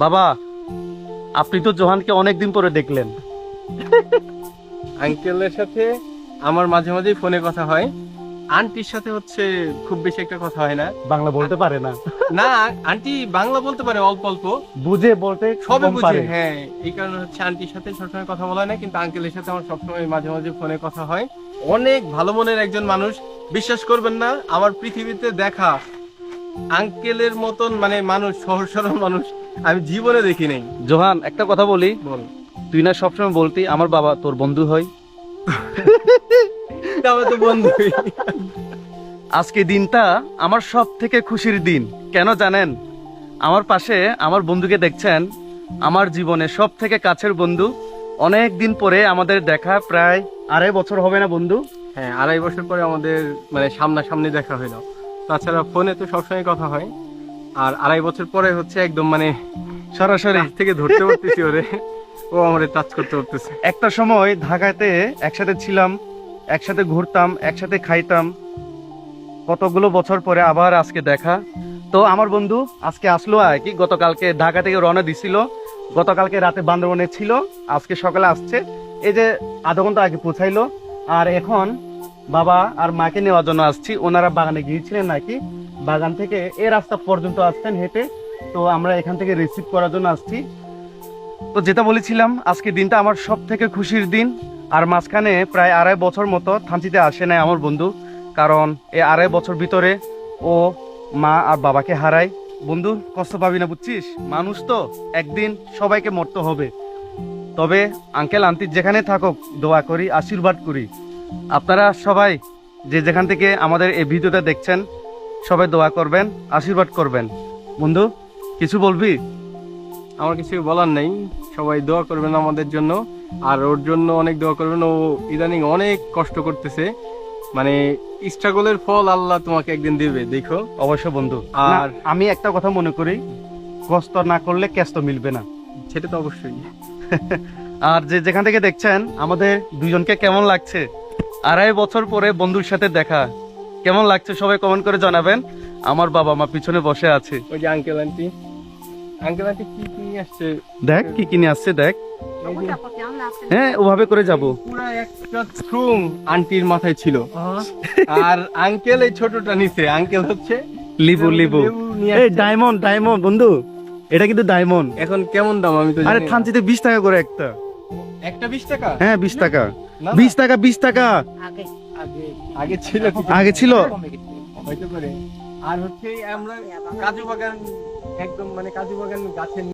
বাবা, আপনি তো জোহানকে অনেকদিন পরে দেখলেন। আঙ্কেলের সাথে আমার মাঝে মাঝেই ফোনে কথা হয়, আন্টির সাথে হচ্ছে খুব বেশি একটা কথা হয় না। বাংলা বলতে পারে না। না, আন্টি বাংলা বলতে পারে অল্প অল্প, বুঝে বলতে সবে কম বুঝে। পারে। হ্যাঁ, এই কারণে হচ্ছে আন্টির সাথে সবসময় কথা বলা হয় না, কিন্তু আঙ্কেলের সাথে আমার সবসময় মাঝে মাঝে ফোনে কথা হয়। অনেক ভালো মনের একজন মানুষ, বিশ্বাস করবেন না, আমার পৃথিবীতে দেখা আঙ্কেলের মতন মানে মানুষ, সহজ সরল মানুষ আমি জীবনে দেখি নাই। জোহান, একটা কথা বলি, বল। তুই না সবসময় বলতি আমার বাবা তোর বন্ধু হয়। আমার তো বন্ধুই। আজকে দিনটা আমার সব থেকে খুশির দিন। কেন জানেন? আমার পাশে আমার বন্ধুকে দেখছেন, আমার জীবনে সব থেকে কাছের বন্ধু। অনেক দিন পরে আমাদের দেখা, প্রায় 2.5 বছর হবে না বন্ধু? হ্যাঁ, 2.5 বছর পরে আমাদের মানে সামনাসামনি দেখা হইলো। তাছাড়া ফোনে তো সবসময় কথা হয়, আর 2.5 বছর পরে হচ্ছে একদম মানে সরাসরি। কাছ থেকে ধরতে পারতেছি ওরে, ও আমারে টাচ করতে পারতেছে। একটা সময় ঢাকাতে একসাথে ছিলাম, একসাথে ঘুরতাম, একসাথে খাইতাম। কতগুলো বছর পরে আবার আজকে দেখা। তো আমার বন্ধু আজকে আসলো আর কি, গতকালকে ঢাকা থেকে রওনা দিছিল, গতকালকে রাতে বান্দরবনে ছিল, আজকে সকালে আসছে। এই যে আধা ঘন্টা আগে পৌঁছাইলো। আর এখন বাবা আর মাকে নেওয়ার জন্য আসছি। ওনারা বাগানে গিয়েছিলেন নাকি, বাগান থেকে এই রাস্তা পর্যন্ত আসছেন হেঁটে। তো আমরা এখান থেকে রিসিভ করার জন্য আসছি। তো যেটা বলেছিলাম, আজকে দিনটা আমার সব থেকে খুশির দিন। আর মাঝখানে প্রায় 2.5 বছর মতো থানচিতে আসে নাই আমার বন্ধু, কারণ এই 2.5 বছর ভিতরে ও মা আর বাবাকে হারায়। বন্ধু, কষ্ট পাবি না, বুঝছিস? মানুষ তো একদিন সবাইকে মরতে হবে। তবে আঙ্কেল আন্টি যেখানে থাকুক, দোয়া করি, আশীর্বাদ করি। আপনারা সবাই যে যেখান থেকে আমাদের এই ভিডিওটা দেখছেন, সবাই দোয়া করবেন, আশীর্বাদ করবেন। বন্ধু, কিছু বলবি? আমার কিছু বলার নেই, সবাই দোয়া করবেন আমাদের জন্য, আর ওর জন্য অনেক দোয়া করবেন। ও ইদানিং অনেক কষ্ট করতেছে, মানে স্ট্রাগলের ফল আল্লাহ তোমাকে একদিন দেবে, দেখো। অবশ্য বন্ধু। আর আর আমি একটা কথা মনে করি, কষ্ট না করলে ক্যাশ তো মিলবে না। সেটা তো অবশ্যই। আর যে যেখান থেকে দেখছেন, আমাদের দুজনকে কেমন লাগছে 2.5 বছর পরে বন্ধুর সাথে দেখা? কেমন লাগছে সবাই কমেন্ট করে জানাবেন। আমার বাবা মা পিছনে বসে আছে, ওই যে আঙ্কেল আন্টি, আঙ্কেল আন্টি কি কি নিয়ে আসছে, দেখ কি কিনে আসছে, দেখ। এই যে হ্যাঁ, ওভাবে করে যাব। পুরা একটা থ্রুম আন্টির মাথায় ছিল, আর আঙ্কেল এই ছোটটা নিছে। আঙ্কেল হচ্ছে লিবু লিবু। নিয়ে এই আসছে। ডায়মন্ড ডায়মন্ড বন্ধু, এটা কিন্তু ডায়মন্ড। এখন কেমন দাম আমি তো আরে জানি না। থানচিতে 20 টাকা করে একটা। একটা 20 টাকা? হ্যাঁ 20 টাকা, না, না। 20 টাকা, 20 টাকা। আগে ছিল কি? আগে ছিল। হয়তো করে। আর হচ্ছে আমরা কাজু বাগান, একদম মানে কাজু বাগান গাছের